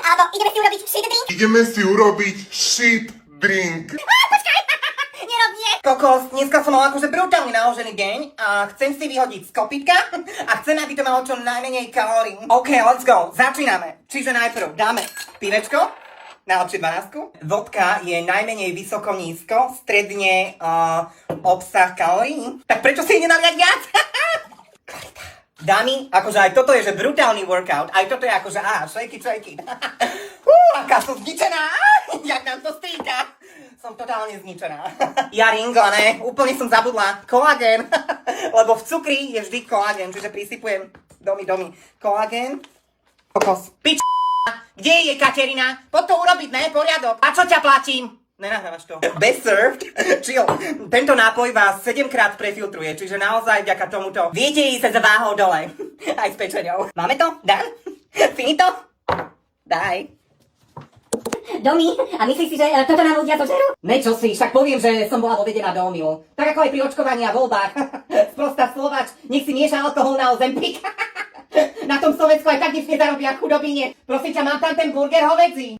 Alebo ideme si urobiť shit drink? Ideme si urobiť shit drink. Počkaj, nerob nie. Kokos, dneska som mal akože brutálne naložený deň a chcem si vyhodiť z kopytka a chcem, aby to malo čo najmenej kalórií. OK, let's go, začíname. Čiže najprv dáme pivečko, najlepšie 12. Vodka je najmenej vysoko nízko, stredne obsah kalórií. Tak prečo si nenaliať viac? Dámy, akože aj toto je že brutálny workout, aj toto je akože shaky. Aká som zničená, jak nám to stýka. Som totálne zničená. Ja ringla, ne, úplne som zabudla. Kolagén, lebo v cukri je vždy kolagén, čiže prisypujem domy, kolagén. Kokos, pič, kde je Katerina? Poď to urobiť, ne, poriadok. A čo ťa platím? Nenahrávaš to. Best served. Chill. Tento nápoj vás 7-krát prefiltruje, čiže naozaj vďaka tomuto viete ísť za váhou dole. Aj s pečenou. Máme to? Dan? Finito? Daj. Domi, a myslíš si, že toto nám ľudia zožerú? Ne, čo si, však poviem, že som bola dovedená do omylu. Tak ako aj pri očkovaní a voľbách. Sprostá Slovač, nech si mieša alkohol na Ozempik. Na tom Slovensku aj tak nič nezarobia chudobíne. Prosím ťa, mám tam ten burger hovedzí.